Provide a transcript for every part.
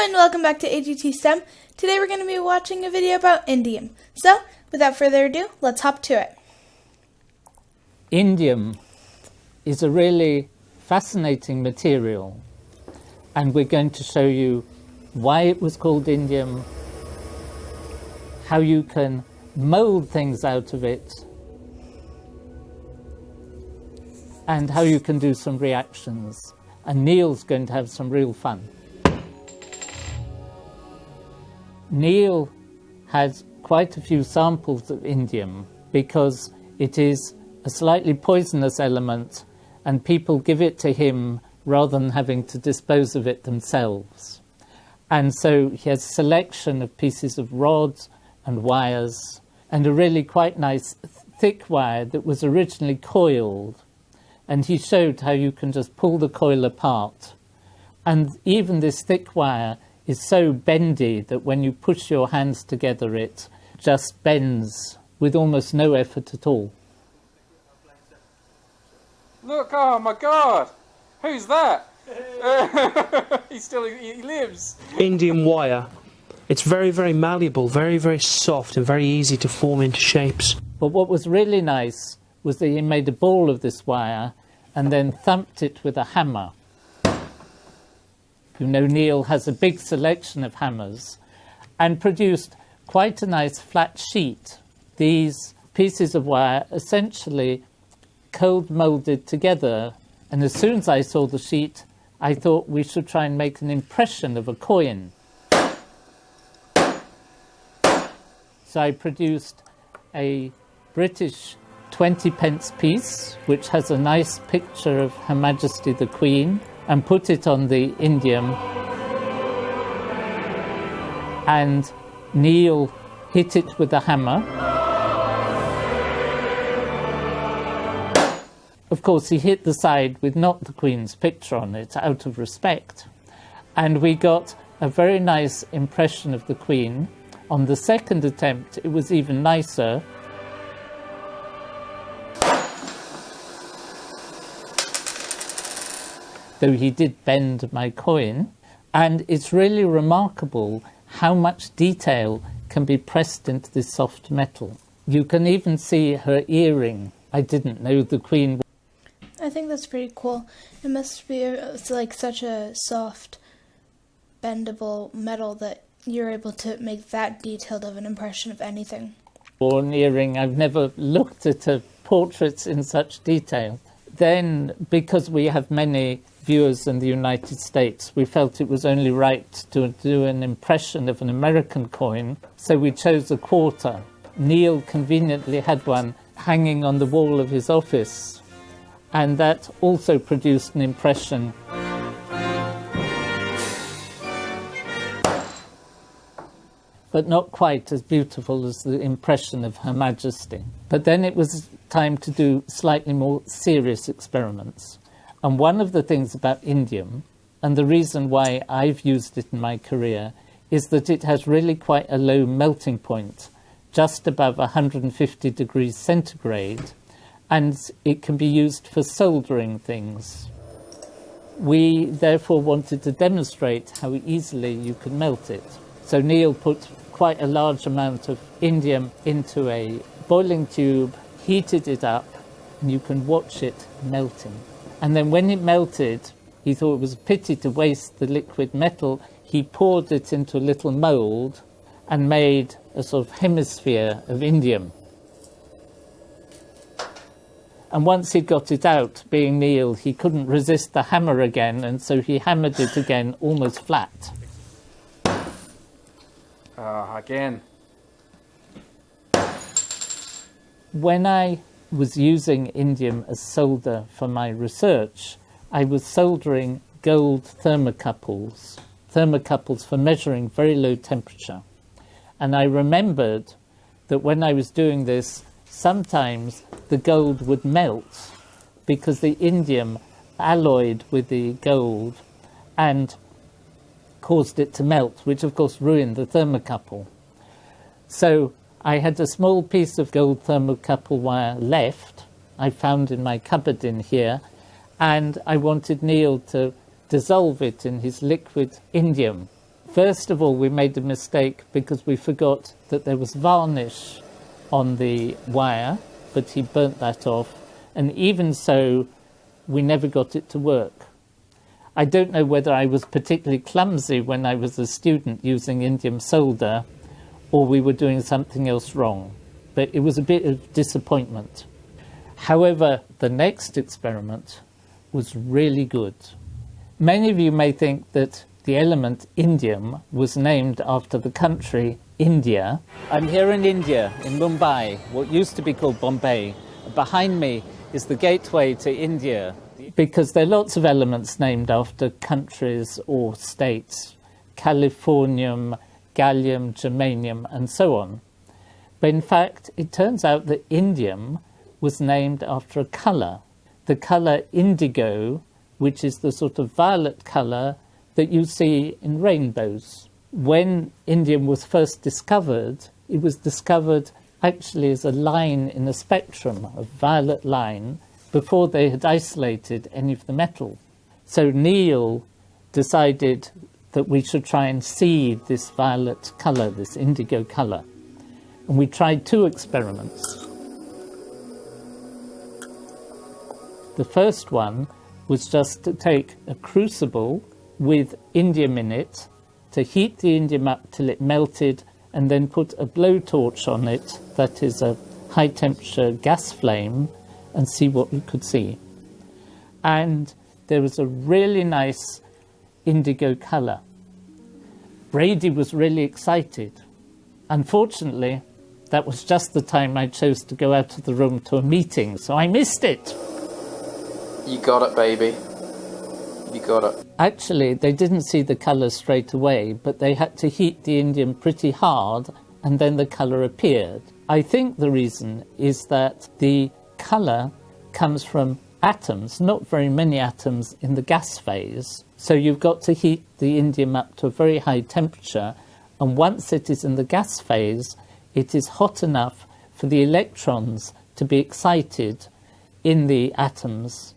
and welcome back to AGT STEM. Today we're going to be watching a video about indium. So, without further ado, let's hop to it. Indium is a really fascinating material, and we're going to show you why it was called indium, how you can mold things out of it, and how you can do some reactions. And Neil's going to have some real fun. Neil has quite a few samples of indium because it is a slightly poisonous element and people give it to him rather than having to dispose of it themselves. And so he has a selection of pieces of rods and wires and a really quite nice thick wire that was originally coiled. And he showed how you can just pull the coil apart. And even this thick wire is so bendy that when you push your hands together, it just bends with almost no effort at all. Look, oh my God, who's that? He lives. Indium wire. It's very, very malleable, very, very soft and very easy to form into shapes. But what was really nice was that he made a ball of this wire and then thumped it with a hammer. You know, Neil has a big selection of hammers and produced quite a nice flat sheet. These pieces of wire essentially cold moulded together, and as soon as I saw the sheet, I thought we should try and make an impression of a coin. So I produced a British 20p piece, which has a nice picture of Her Majesty the Queen, and put it on the indium. And Neil hit it with a hammer. Of course, he hit the side with not the Queen's picture on it, out of respect. And we got a very nice impression of the Queen. On the second attempt, it was even nicer. Though he did bend my coin. And it's really remarkable how much detail can be pressed into this soft metal. You can even see her earring. I didn't know the Queen. I think that's pretty cool. It must be like such a soft, bendable metal that you're able to make that detailed of an impression of anything. Or an earring. I've never looked at portraits in such detail. Then, because we have many viewers in the United States, we felt it was only right to do an impression of an American coin, so we chose a quarter. Neil conveniently had one hanging on the wall of his office, and that also produced an impression. But not quite as beautiful as the impression of Her Majesty. But then it was time to do slightly more serious experiments. And one of the things about indium, and the reason why I've used it in my career, is that it has really quite a low melting point, just above 150 degrees centigrade, and it can be used for soldering things. We therefore wanted to demonstrate how easily you can melt it. So Neil put quite a large amount of indium into a boiling tube, heated it up, and you can watch it melting. And then when it melted, he thought it was a pity to waste the liquid metal. He poured it into a little mould and made a sort of hemisphere of indium. And once he got it out, being Neil, he couldn't resist the hammer again, and so he hammered it again almost flat. Again. When I was using indium as solder for my research, I was soldering gold thermocouples for measuring very low temperature. And I remembered that when I was doing this, sometimes the gold would melt because the indium alloyed with the gold and caused it to melt, which of course ruined the thermocouple. So I had a small piece of gold thermocouple wire left, I found in my cupboard in here, and I wanted Neil to dissolve it in his liquid indium First of all, we made a mistake because we forgot that there was varnish on the wire, but he burnt that off. And even so, we never got it to work. I don't know whether I was particularly clumsy when I was a student using indium solder, or we were doing something else wrong. But it was a bit of disappointment. However, the next experiment was really good. Many of you may think that the element indium was named after the country India. I'm here in India, in Mumbai, what used to be called Bombay. Behind me is the gateway to India, because there are lots of elements named after countries or states: californium, gallium, germanium, and so on. But in fact, it turns out that indium was named after a colour, the colour indigo, which is the sort of violet colour that you see in rainbows. When indium was first discovered, it was discovered actually as a line in a spectrum, a violet line, before they had isolated any of the metal. So Neil decided that we should try and see this violet colour, this indigo colour. And we tried two experiments. The first one was just to take a crucible with indium in it, to heat the indium up till it melted, and then put a blowtorch on it, that is a high temperature gas flame, and see what we could see. And there was a really nice indigo colour. Brady was really excited. Unfortunately, that was just the time I chose to go out of the room to a meeting, so I missed it. You got it, baby. You got it. Actually, they didn't see the colour straight away, but they had to heat the indium pretty hard, and then the colour appeared. I think the reason is that the colour comes from atoms, not very many atoms in the gas phase. So you've got to heat the indium up to a very high temperature, and once it is in the gas phase, it is hot enough for the electrons to be excited in the atoms.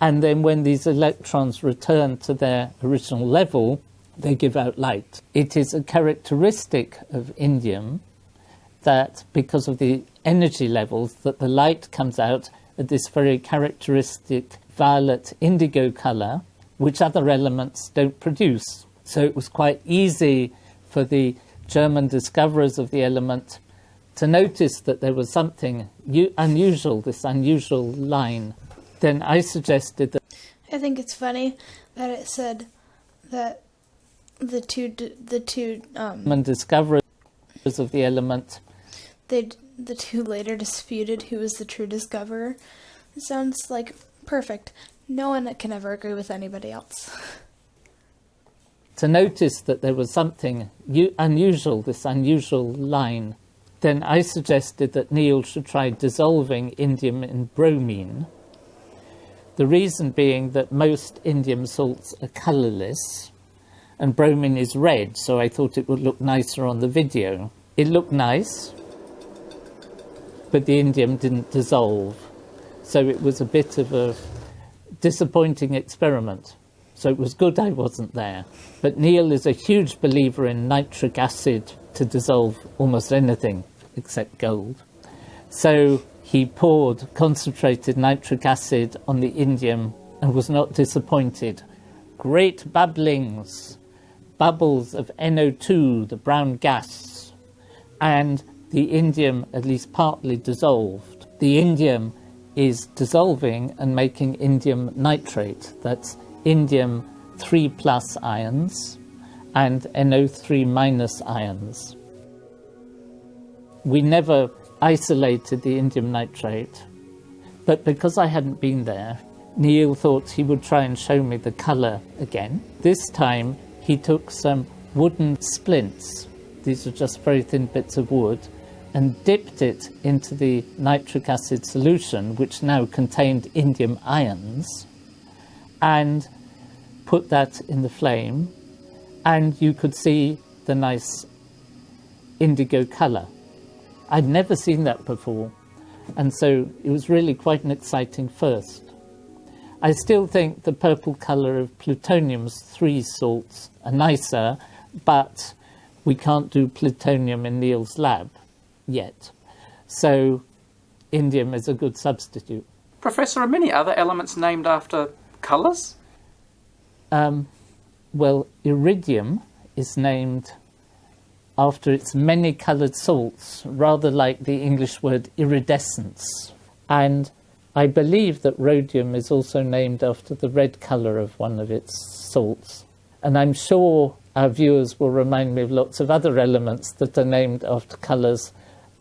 And then when these electrons return to their original level, they give out light. It is a characteristic of indium that because of the energy levels, that the light comes out at this very characteristic violet indigo colour, which other elements don't produce. So it was quite easy for the German discoverers of the element to notice that there was something unusual, this unusual line. Then I suggested that... I think it's funny that it said that the two discoverers of the element, the two later disputed who was the true discoverer. It sounds like perfect. No one can ever agree with anybody else. to notice that there was something unusual, this unusual line. Then I suggested that Neil should try dissolving indium in bromine. The reason being that most indium salts are colourless and bromine is red, so I thought it would look nicer on the video. It looked nice, but the indium didn't dissolve, so it was a bit of a disappointing experiment. So it was good I wasn't there. But Neil is a huge believer in nitric acid to dissolve almost anything except gold. So he poured concentrated nitric acid on the indium and was not disappointed. Great bubblings, bubbles of NO2, the brown gas, and the indium at least partly dissolved. The indium is dissolving and making indium nitrate. That's indium 3 plus ions and NO3 minus ions. We never isolated the indium nitrate, but because I hadn't been there, Neil thought he would try and show me the colour again. This time he took some wooden splints, these are just very thin bits of wood, and dipped it into the nitric acid solution, which now contained indium ions, and put that in the flame, and you could see the nice indigo colour. I'd never seen that before, and so it was really quite an exciting first. I still think the purple colour of plutonium's 3 salts are nicer, but we can't do plutonium in Neil's lab yet. So indium is a good substitute. Professor, are many other elements named after colours? Well, iridium is named after its many-coloured salts, rather like the English word iridescence. And I believe that rhodium is also named after the red colour of one of its salts. And I'm sure our viewers will remind me of lots of other elements that are named after colours,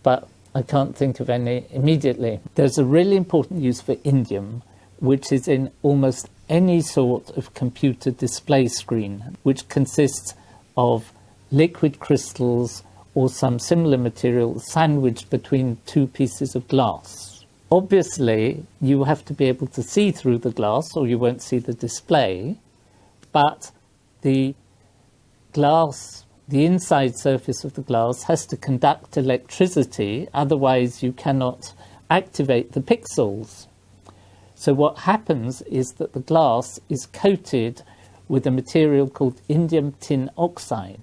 but I can't think of any immediately. There's a really important use for indium, which is in almost any sort of computer display screen, which consists of liquid crystals or some similar material sandwiched between two pieces of glass. Obviously, you have to be able to see through the glass or you won't see the display, but the glass, the inside surface of the glass has to conduct electricity, otherwise you cannot activate the pixels. So what happens is that the glass is coated with a material called indium tin oxide.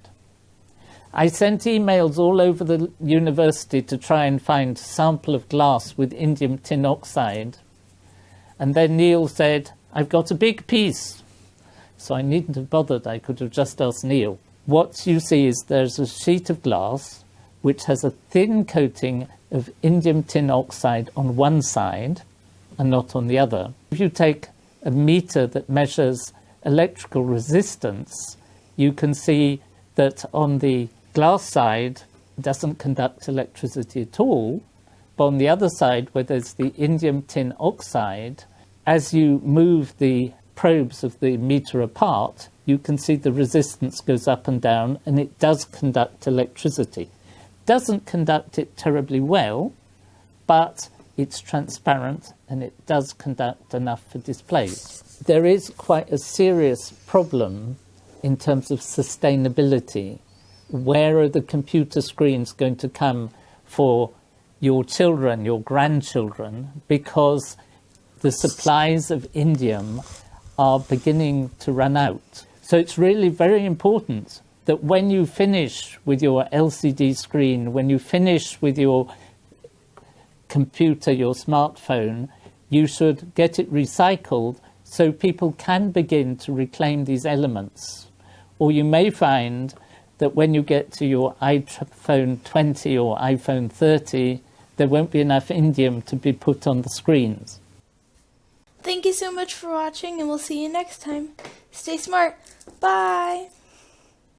I sent emails all over the university to try and find a sample of glass with indium tin oxide. And then Neil said, "I've got a big piece." So I needn't have bothered, I could have just asked Neil. What you see is there's a sheet of glass which has a thin coating of indium tin oxide on one side and not on the other. If you take a meter that measures electrical resistance, you can see that on the glass side it doesn't conduct electricity at all, but on the other side where there's the indium tin oxide, as you move the probes of the meter apart, you can see the resistance goes up and down, and it does conduct electricity. Doesn't conduct it terribly well, but it's transparent and it does conduct enough for displays. There is quite a serious problem in terms of sustainability. Where are the computer screens going to come for your children, your grandchildren, because the supplies of indium are beginning to run out. So it's really very important that when you finish with your LCD screen, when you finish with your computer, your smartphone, you should get it recycled so people can begin to reclaim these elements. Or you may find that when you get to your iPhone 20 or iPhone 30, there won't be enough indium to be put on the screens. Thank you so much for watching, and we'll see you next time. Stay smart. Bye.